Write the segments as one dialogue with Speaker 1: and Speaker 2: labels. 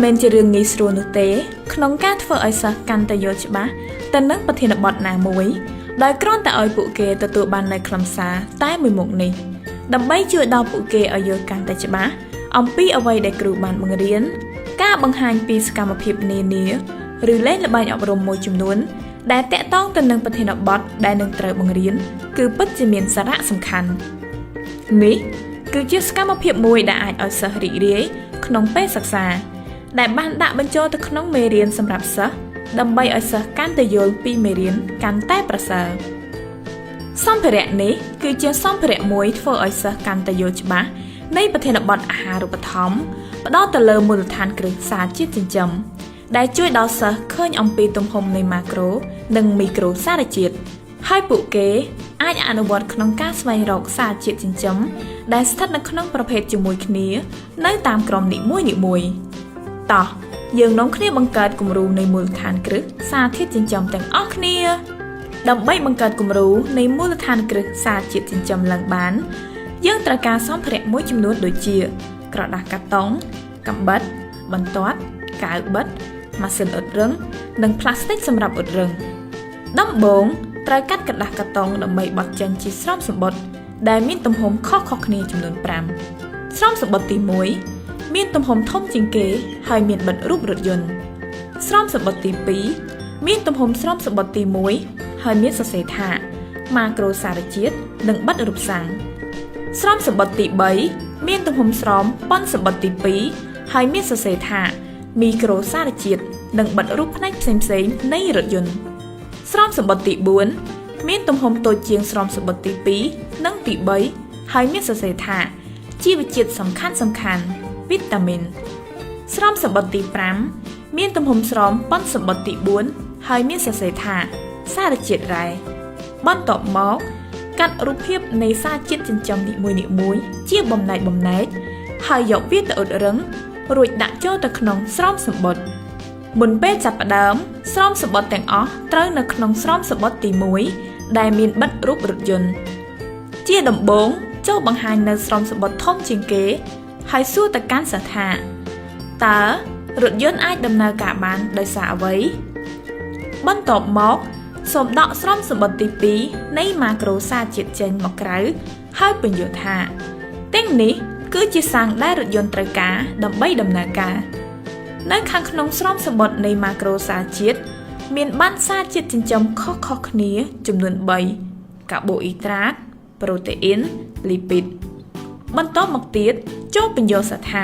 Speaker 1: មិនមែនជារឿងងាយស្រួលនោះទេក្នុងការធ្វើឲ្យសិស្សកាន់តែយល់ច្បាស់ទៅនឹងប្រធានបទណាមួយដោយគ្រាន់តែឲ្យពួកគេទទួលបាននូវខ្លឹមសារតែមួយមុខនេះដើម្បីជួយដល់ពួកគេឲ្យយល់កាន់តែច្បាស់អំពីអ្វីដែលគ្រូបានបង្រៀនការបង្ហាញពីសកម្មភាពនានាឬលេងល្បែងអប់រំមួយចំនួនដែលតាក់ទងទៅនឹងប្រធានបទដែលនឹងត្រូវបង្រៀនគឺពិតជាមានសារៈសំខាន់នេះគឺជាសកម្មភាពមួយដែលអាចឲ្យសិស្សរីករាយក្នុងពេលសិក្សាដែលបានដាក់បញ្ចូលទៅក្នុងមេរៀនសម្រាប់សិស្សដើម្បីឲ្យសិស្សកាន់តែយល់ពីមេរៀនកាន់តែប្រសើរសម្ភារៈនេះគឺជាសម្ភារៈមួយធ្វើឲ្យសិស្សកាន់តែយល់ច្បាស់នៃប្រធានបទអាហារូបត្ថម្ភផ្ដោតទៅលើមូលដ្ឋានគ្រឹះសារជាតិចិញ្ចឹមដែលជួយដល់សិស្សឃើញអំពីទំហំនៃម៉ាក្រូនិងមីក្រូសារជាតិហើយពួកគេអាចអនុវត្តក្នុងការស្វែងរកសារជាតិចិញ្ចឹមដែលស្ថិតនៅក្នុងប្រភេទជាមួយគ្នានៅតាមក្រុមនីមួយៗតោះយើងនាំគ្នាបង្កើតគំរូនៃមូលដ្ឋានគ្រឹះសារធាតុចិញ្ចឹមទាំងអស់គ្នាដើម្បីបង្កើតគំរូនៃមូលដ្ឋានគ្រឹះសារជាតិចិញ្ចឹមឡើងបានយើងត្រូវការសម្ភារៈមួយចំនួនដូចជាក្រដាសកាតុងកាំបិតបន្ទាត់កៅបិទម៉ាស៊ីនអ៊ុតរឹងនិងផ្លាស្ទិកសម្រាប់អ៊ុតរឹងដំបូងត្រូវកាត់ក្រដាសកាតុងដើម្បីបត់ចេញជាស្រោមសំបុត្រដែលមានទំហំខុសៗគ្នាចំនួន5ស្រោមសំបុត្រទី1មានទំហំធំជាងគេហើយមានបិទរូបរថយន្តស្រោមសំបុត្រទី2មានទំហំស្រោមសំបុត្រទី1ហើយមានសរសេរថាម៉ាក្រូសារជាតិនិងបិទរូបសាំងស្រោមសំបុត្រទី3មានទំហំស្រោមប៉ុនសំបុត្រទី2ហើយមានសរសេរថាមីក្រូសារជាតិនិងបិទរូបផ្នែកផ្សេងៗនៃរថយន្តស្រោមសំបុត្រទី4មានទំហំតូចជាងស្រោមសំបុត្រទី2និងទី3ហើយមានសរសេរថាជីវជាតិសំខាន់ៗវីតាមីនស្រោមសំបុត្រទី5មានទំហំស្រោមប៉ុនសំបុត្រទី4ហើយមានសរសេរថាសារជាតិរ៉ែបន្ទាប់មកកាត់រូបភាពនៃសារជាតិចិញ្ចឹមនីមួយៗជាបំណែកហើយយកវាទៅអ៊ុតរឹងរួចដាក់ចូលទៅក្នុងស្រោមសំបុត្រមុនពេលចាប់ផ្ដើមស្រោមសំបុត្រទាំងអស់ត្រូវនៅក្នុងស្រោមសំបុត្រទី1ដែលមានបិទរូបរថយន្តជាដំបូងចូលបង្ហាញនៅស្រោមសំបុត្រធំជាងគេហើយសួរទៅកាន់សិស្សថាតើរថយន្តអាចដំណើរការបានដោយសារអ្វីបន្ទាប់មកសូមដកស្រោមសំបុត្រទី2នៃម៉ាក្រូសារជាតិចេញមកក្រៅហើយពន្យល់ថាទាំងនេះគឺជាសាំងដែលរថយន្តត្រូវការដើម្បីដំណើរការនៅខាងក្នុងស្រោមសំបុត្រនៃម៉ាក្រូសារជាតិមានបណ្ណសារជាតិចិញ្ចឹមខុសៗគ្នាចំនួន3កាបូអ៊ីដ្រាតប្រូតេអ៊ីនលីពីតបន្តមកទៀតចូលពន្យល់ថា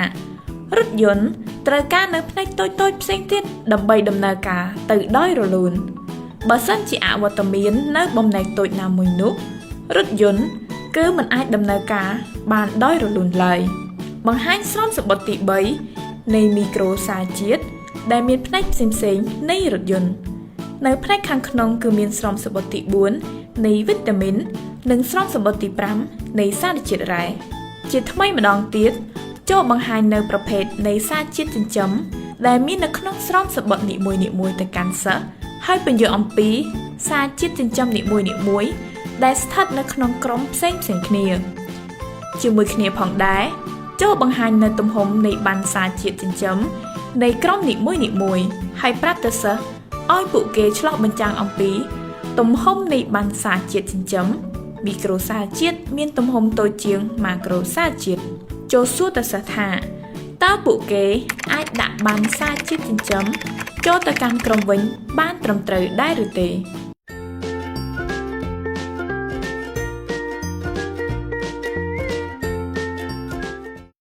Speaker 1: រថយន្តត្រូវការនៅផ្នែកតូចៗផ្សេងទៀតដើម្បីដំណើរការទៅដោយរលូនបើសិនជាអវត្តមាននៅបំណែកតូចណាមួយនោះរថយន្តគឺមិនអាចដំណើរការបានដោយរលូនឡើយបង្ហាញស្រោមសំបុត្រទី3នៃមីក្រូសារជាតិដែលមានផ្នែកផ្សេងៗនៃរថយន្តនៅផ្នែកខាងក្នុងគឺមានស្រោមសំបុត្រទី4នៃវីតាមីននិងស្រោមសំបុត្រទី5នៃសារជាតិរ៉ែជាថ្មីម្ដងទៀតចូលបង្ហាញនៅប្រភេទនៃសារជាតិចិញ្ចឹមដែលមាននៅក្នុងស្រោមសំបុត្រនីមួយៗទៅកាន់សិស្សហើយពន្យល់អំពីសារជាតិចិញ្ចឹមនីមួយៗដែលស្ថិតនៅក្នុងក្រុមផ្សេងៗគ្នាជាមួយគ្នាផងដែរចូលបង្ហាញនៅទំហំនៃបណ្ណសារជាតិចិញ្ចឹមនៃក្រុមនីមួយៗហើយប្រាប់ទៅសិស្សឲ្យពួកគេឆ្លុះបញ្ចាំងអំពីទំហំនៃបណ្ណសារជាតិចិញ្ចឹមមីក្រូសារជាតិមានទំហំតូចជាងម៉ាក្រូសារជាតិចូលសួរទៅសិស្សថាតើពួកគេអាចដាក់បណ្ណសារជាតិចិញ្ចឹមចូលទៅកាន់ក្រុមវិញបានត្រឹមត្រូវដែរឬទេ